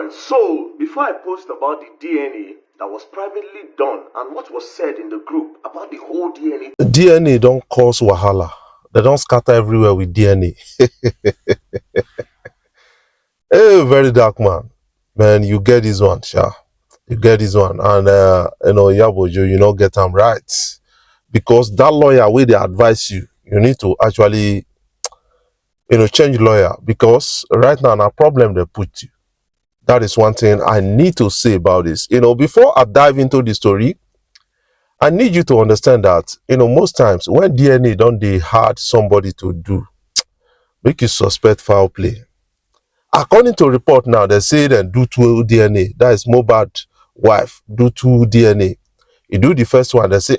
everyone, so before I post about the DNA that was privately done and what was said in the group about the whole DNA. DNA don't cause wahala. They don't scatter everywhere with DNA. Hey, very dark man. Man, you get this one, sha. You get this one. And Iyabo Ojo, you know, get them right. Because that lawyer where they advise you, you need to actually, change lawyer. Because right now, a problem they put you. That is one thing I need to say about this. Before I dive into the story, I need you to understand that, most times when DNA don't they hard somebody to do, make you suspect foul play. According to report now, they say they do 2 DNA. That is Mohbad wife, do 2 DNA. You do the first one, they say,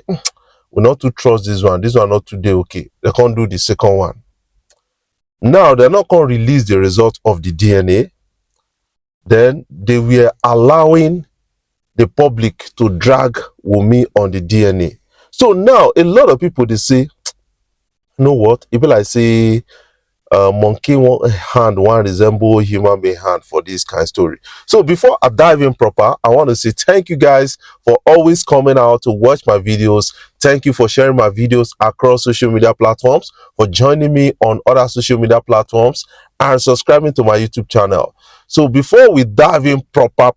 we not to trust this one not today, okay. They can't do the second one. Now, they're not going to release the result of the DNA. Then they were allowing the public to drag Wumi on the DNA. So now a lot of people they say, you know what? People like say monkey hand one resemble human being hand for this kind of story. So before I dive in proper, I want to say thank you guys for always coming out to watch my videos. Thank you for sharing my videos across social media platforms, for joining me on other social media platforms, and subscribing to my YouTube channel. So before we dive in proper,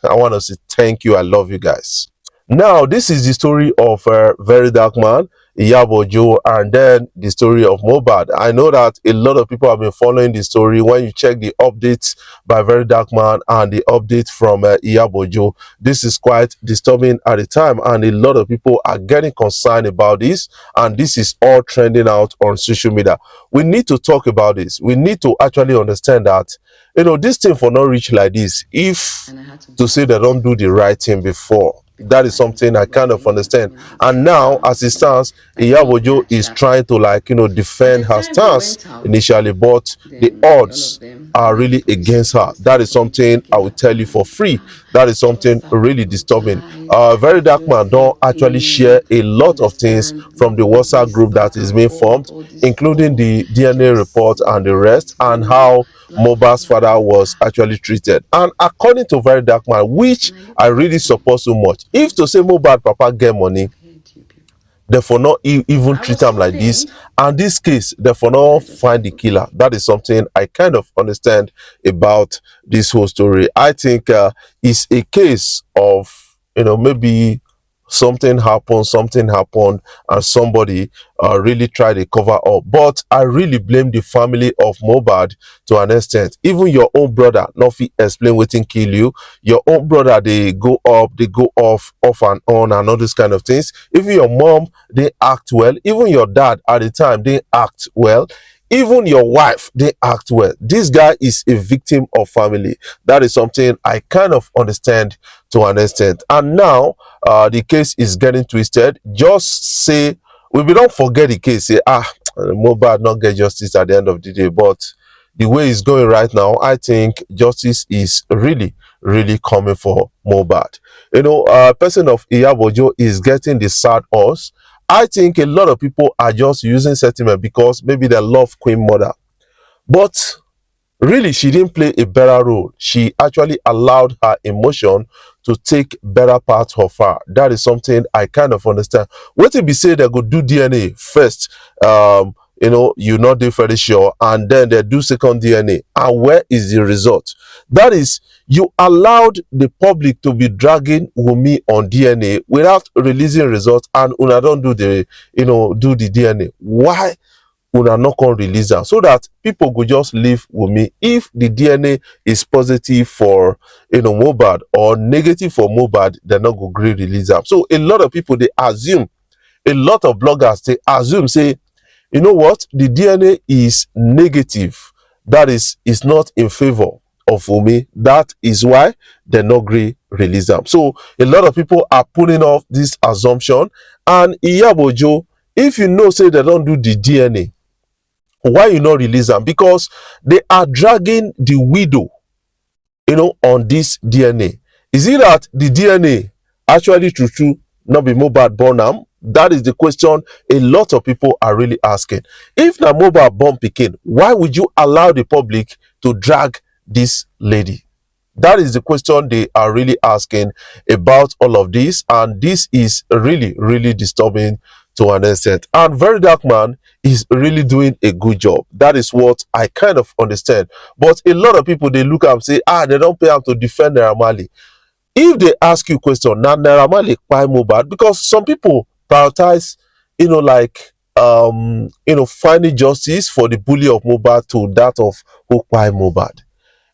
I want to say thank you. I love you guys. Now, this is the story of VeryDarkMan, Iyabo Ojo, and then the story of Mohbad. I know that a lot of people have been following the story. When you check the updates by VeryDarkMan and the update from Iyabo Ojo, this is quite disturbing at the time, and a lot of people are getting concerned about this, and this is all trending out on social media. We need to talk about this. We need to actually understand that, this thing for not reach like this, if to say they don't do the right thing before, that is something I kind of understand. And now, as it stands, Iyabo Ojo is trying to defend her stance initially, but the odds are really against her. That is something I will tell you for free. That is something really disturbing. VeryDarkMan don't actually share a lot of things from the WhatsApp group that is being formed, including the DNA report and the rest, and how Mohbad's father was actually treated. And according to VeryDarkMan, which I really support so much, if to say Mohbad papa get money, therefore not even treat him like this, and this case therefore not find the killer. That is something I kind of understand about this whole story. I think it's a case of maybe something happened, and somebody really tried to cover up. But I really blame the family of Mohbad to an extent. Even your own brother not fit explain wetin kill you. Your own brother, they go up, they go off and on, and all these kind of things. Even your mom, they act well. Even your dad at the time, they act well. Even your wife, they act well. This guy is a victim of family. That is something I kind of understand to an extent. And now the case is getting twisted. Just say, we don't forget the case. Say, Mohbad not get justice at the end of the day. But the way it's going right now, I think justice is really coming for Mohbad. Person of Iyabo Ojo is getting the sad horse. I think a lot of people are just using sentiment because maybe they love Queen Mother. But really, she didn't play a better role. She actually allowed her emotion to take better part of her. That is something I kind of understand. What if we say they go do DNA first, you not do very sure, and then they do second DNA, and where is the result? That is, you allowed the public to be dragging Wumi on DNA without releasing results, and una don't do the do the DNA. Why una not going to release them, so that people could just leave Wumi? If the DNA is positive for Mohbad or negative for Mohbad, they're not going to release them. So a lot of people, they assume, a lot of bloggers, they assume, say, you know what, the DNA is negative, that is not in favor of Wumi. That is why they're not going to release them. So a lot of people are pulling off this assumption. And Iyabo Ojo, if you know, say they don't do the DNA, why you not release them? Because they are dragging the widow on this DNA. Is it that the DNA actually true not be Mohbad born am? That is the question a lot of people are really asking. If na Mohbad born pikin, why would you allow the public to drag this lady? That is the question they are really asking about all of this, and this is really, really disturbing to an extent. And Very Dark Man is really doing a good job. That is what I kind of understand. But a lot of people, they look up and say, they don't pay him to defend Naira Marley. If they ask you question, now Naira Marley buy Mohbad, because some people prioritize, like finding justice for the bully of Mohbad to that of who buy Mohbad.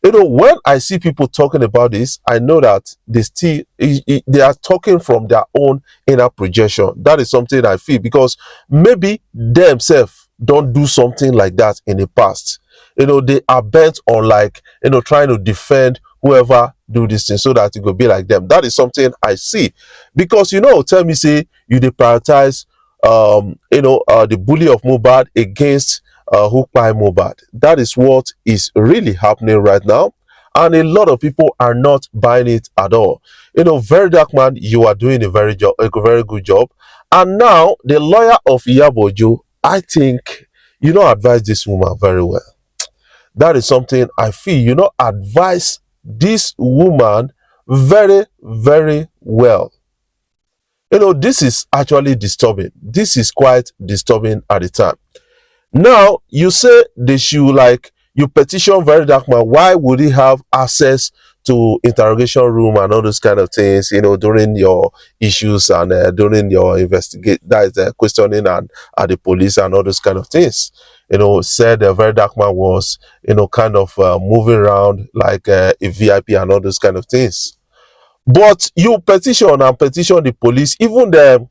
When I see people talking about this, I know that they are talking from their own inner projection. That is something I feel, because maybe themselves don't do something like that in the past. They are bent on, like, trying to defend whoever do this thing so that it could be like them. That is something I see, because tell me, say you dey prioritize the bully of Mohbad against who buy Mohbad. That is what is really happening right now, and a lot of people are not buying it at all. Very Dark Man, you are doing a very good job. And now the lawyer of Iyabo Ojo, I think advise this woman very well. That is something I feel. Advise this woman very, very well. This is actually disturbing. This is quite disturbing at the time. Now, you say they should, like, you petition Very Dark Man. Why would he have access to interrogation room and all those kind of things, during your issues and during your investigate, that is questioning and at the police and all those kind of things. Said Very Dark Man was, kind of moving around like a VIP and all those kind of things. But you petition the police, even the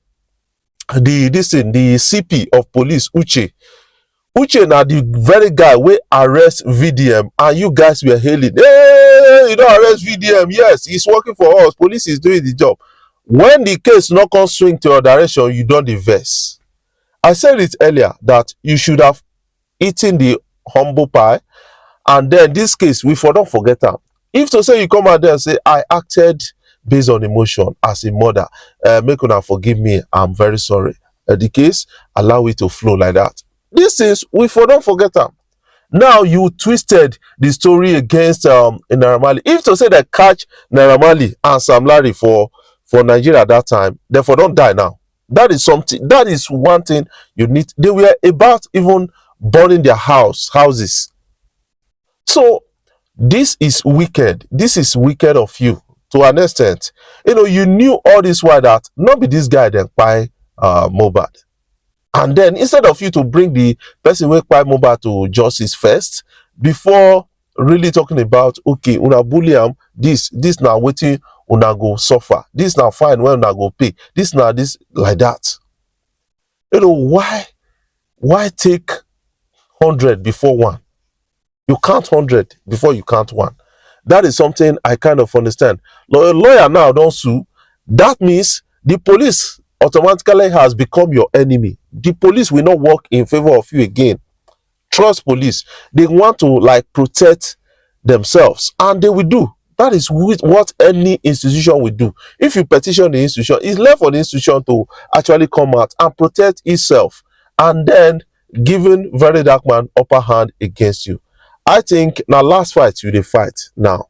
CP of police, Uche na the very guy wey arrest VDM, and you guys were hailing, hey, you don't arrest VDM. Yes, he's working for us, police is doing the job. When the case not come swing to your direction, you don't invest. I said it earlier that you should have eaten the humble pie, and then this case, we don't forget am. If to say you come out there and say, I acted based on emotion as a mother, make una forgive me, I'm very sorry. The case, allow it to flow like that. These things, we don't forget them. Now you twisted the story against Naira Marley. If to say they catch Naira Marley and Sam Larry for Nigeria at that time, therefore don't die now. That is something. That is one thing you need. They were about even burning their houses. So this is wicked. This is wicked of you to an extent. You knew all this while that not be this guy then buy Mohbad. And then instead of you to bring the person wey kpai Mohbad to justice first, before really talking about, okay, una bully am, this now wetin una go suffer, this now fine when una go pay, this now this like that. Why take 100 before one? You count 100 before you count one. That is something I kind of understand. Lawyer now don't sue. That means the police automatically has become your enemy. The police will not work in favor of you again. Trust police. They want to, like, protect themselves, and they will do. That is what any institution will do. If you petition the institution, it's left for the institution to actually come out and protect itself, and then giving Very Dark Man upper hand against you. I think now last fight you dey fight now.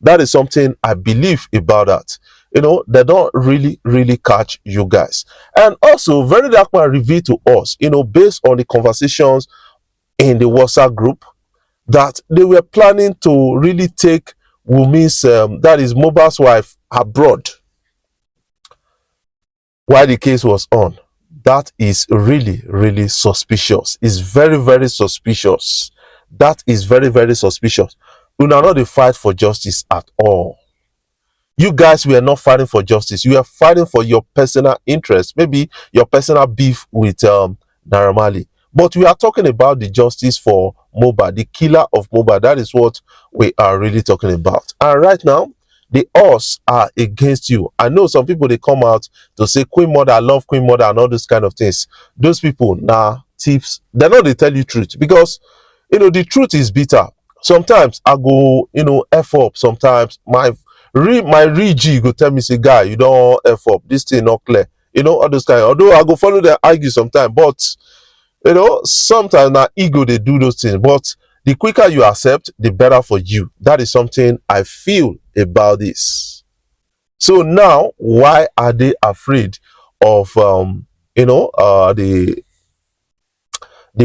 That is something I believe about that. They don't really catch you guys. And also, Very Dark Man revealed to us, based on the conversations in the WhatsApp group, that they were planning to really take Wumis, that is Mohbad's wife, abroad while the case was on. That is really suspicious. It's very suspicious. That is very suspicious. We are not a fight for justice at all. You guys were not fighting for justice. You are fighting for your personal interest, maybe your personal beef with Naira Marley. But we are talking about the justice for Mohbad, the killer of Mohbad. That is what we are really talking about. And right now, the odds are against you. I know some people, they come out to say Queen Mother, I love Queen Mother and all those kind of things. Those people, tips, they're not, they tell you truth, because the truth is bitter. Sometimes I go, F up. Sometimes my real G go tell me, say, guy, you don't F up. This thing not clear. All those kind. Although I go follow them argue sometimes, but sometimes ego they do those things. But The quicker you accept, the better for you. That is something I feel about this. So now, why are they afraid of the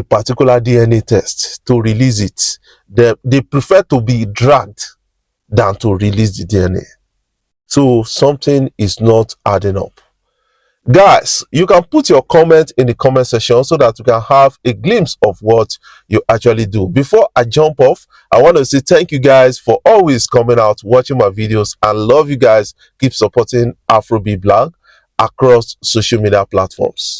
particular DNA test to release it? They prefer to be dragged than to release the DNA. So something is not adding up. Guys, you can put your comment in the comment section so that you can have a glimpse of what you actually do. Before I jump off, I want to say thank you guys for always coming out, watching my videos, and love you guys. Keep supporting Afrobeat Blog across social media platforms.